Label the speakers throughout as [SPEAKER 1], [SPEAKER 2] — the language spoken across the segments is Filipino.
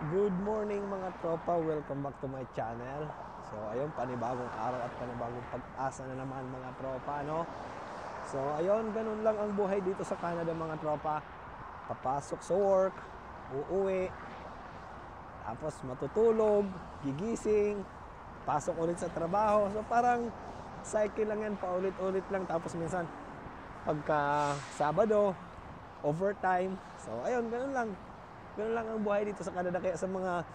[SPEAKER 1] Good morning mga tropa, welcome back to my channel. So ayun, panibagong araw at panibagong pag-asa na naman mga tropa, no? So ayun, ganun lang ang buhay dito sa Canada mga tropa. Papasok sa work, uuwi, tapos matutulog, gigising, pasok ulit sa trabaho. So parang cycle lang yan, paulit-ulit lang. Tapos minsan, pagka Sabado, overtime. So ayun, ganun lang. Ganun lang ang buhay dito sa Canada. Kaya sa mga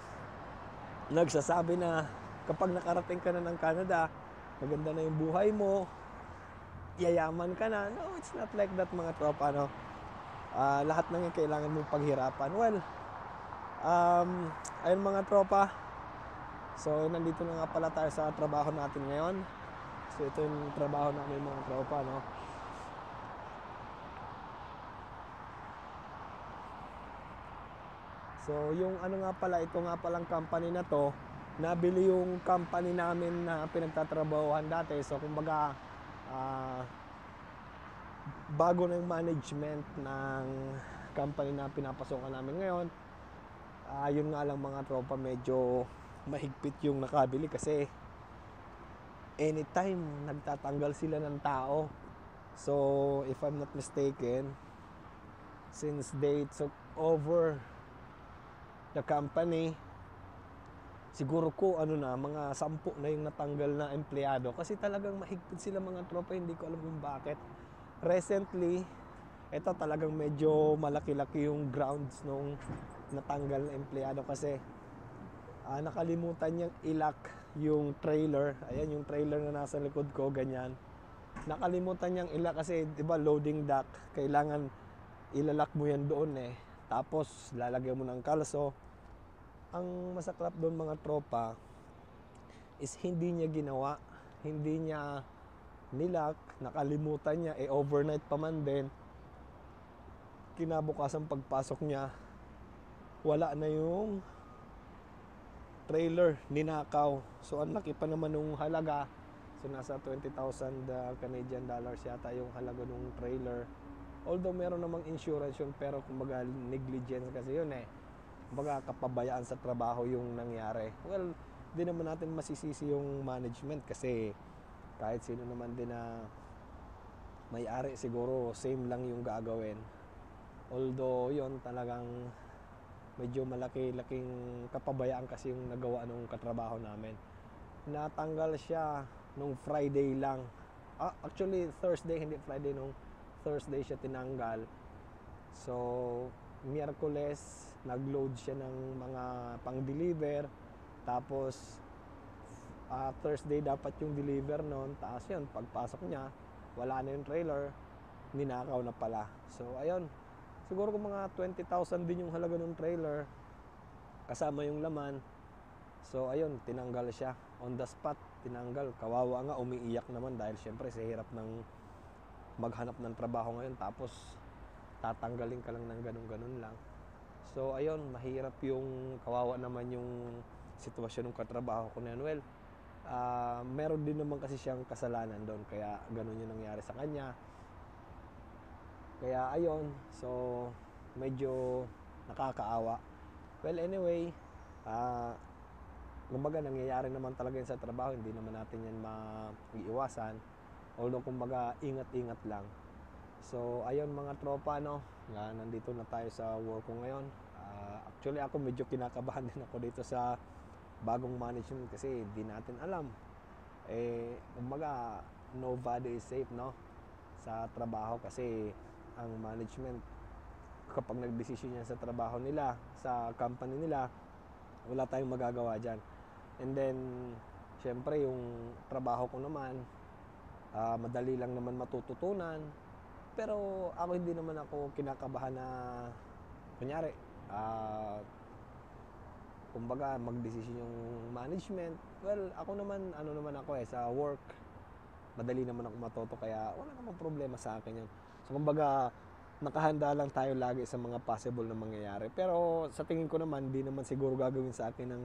[SPEAKER 1] nagsasabi na kapag nakarating ka na ng Canada, maganda na yung buhay mo, yayaman ka na. No, it's not like that mga tropa, no? Lahat ng yung kailangan mong paghirapan. Well, ayun mga tropa. So, nandito na nga pala tayo sa trabaho natin ngayon. So, ito yung trabaho namin mga tropa, no? So, yung ano nga pala, ito nga palang company na to, nabili yung company namin na pinagtatrabahuhan dati. So, kumbaga, ah, bago na yung management ng company na pinapasokan namin ngayon. Yun nga lang mga tropa, medyo mahigpit yung nakabili kasi anytime nagtatanggal sila ng tao. So, if I'm not mistaken, since they took over the company, siguro ko mga 10 na yung natanggal na empleyado kasi talagang mahigpit sila mga tropa, hindi ko alam kung bakit. Recently, ito talagang medyo malaki-laki yung grounds nung natanggal na empleyado kasi nakalimutan niyang ilak yung trailer. Ayan yung trailer na nasa likod ko, ganyan. Nakalimutan niyang ilak kasi 'di ba loading dock, kailangan ilalak mo yan doon eh. Tapos lalagyan mo ng kalso. Ang masaklap doon mga tropa is hindi niya ginawa, hindi niya nilak, nakalimutan niya, overnight pa man din. Kinabukasan pagpasok niya, wala na yung trailer, ninakaw. So ang laki pa naman nung halaga. So nasa 20,000 Canadian dollars yata yung halaga nung trailer. Although meron namang insurance yun, pero kumbaga negligence kasi yun eh. Kumbaga kapabayaan sa trabaho yung nangyari. Well, di naman natin masisisi yung management kasi kahit sino naman din na may-ari siguro same lang yung gagawin. Although yun talagang medyo malaki-laking kapabayaan kasi yung nagawa nung katrabaho namin. Natanggal siya nung Friday lang. Actually Thursday, hindi Friday, nung Thursday siya tinanggal. So Miyerkules nagload siya ng mga pang-deliver. Tapos Thursday dapat yung deliver noon. Taas yun, pagpasok niya wala na yung trailer, ninakaw na pala. So ayun, siguro kung mga 20,000 din yung halaga ng trailer kasama yung laman. So ayun, tinanggal siya on the spot, tinanggal. Kawawa nga, umiiyak naman dahil syempre sa hirap ng maghanap ng trabaho ngayon, tapos tatanggalin ka lang ng ganun-ganun lang. So ayun, mahirap yung, kawawa naman yung sitwasyon ng katrabaho ko na yun. Well, meron din naman kasi siyang kasalanan doon, kaya ganun yung nangyari sa kanya. Kaya ayun, so medyo nakakaawa. Well anyway, kumbaga nangyayari naman talaga yun sa trabaho, hindi naman natin yan maiiwasan. Although kumbaga ingat-ingat lang. So ayun mga tropa, no, nandito na tayo sa work ko ngayon. Actually ako medyo kinakabahan din ako dito sa bagong management kasi hindi natin alam. Kumbaga nobody is safe, no, sa trabaho kasi ang management kapag nagdesisyon yan sa trabaho nila, sa company nila, wala tayong magagawa dyan. And then syempre yung trabaho ko naman, madali lang naman matututunan. Pero ako hindi naman ako kinakabahan na kunyari kumbaga magdesisyon yung management. Well, ako naman ano naman ako sa work, madali naman ako matuto, kaya wala namang problema sa akin yun. So kumbaga nakahanda lang tayo lagi sa mga possible na mangyayari. Pero sa tingin ko naman, di naman siguro gagawin sa akin ng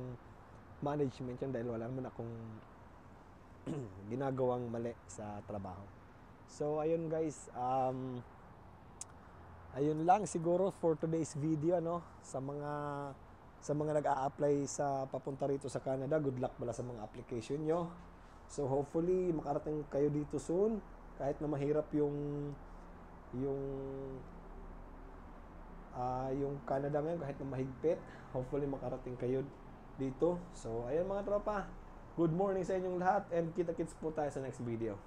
[SPEAKER 1] management yun dahil wala naman akong ginagawang mali sa trabaho. So ayun guys, ayun lang siguro for today's video, no, sa mga Sa mga nag-a-apply sa papunta rito sa Canada, good luck pala sa mga application nyo. So hopefully makarating kayo dito soon, kahit na mahirap yung yung Canada ngayon, kahit na mahigpit, hopefully makarating kayo dito. So ayun mga tropa, good morning sa inyong lahat and kita-kits po tayo sa next video.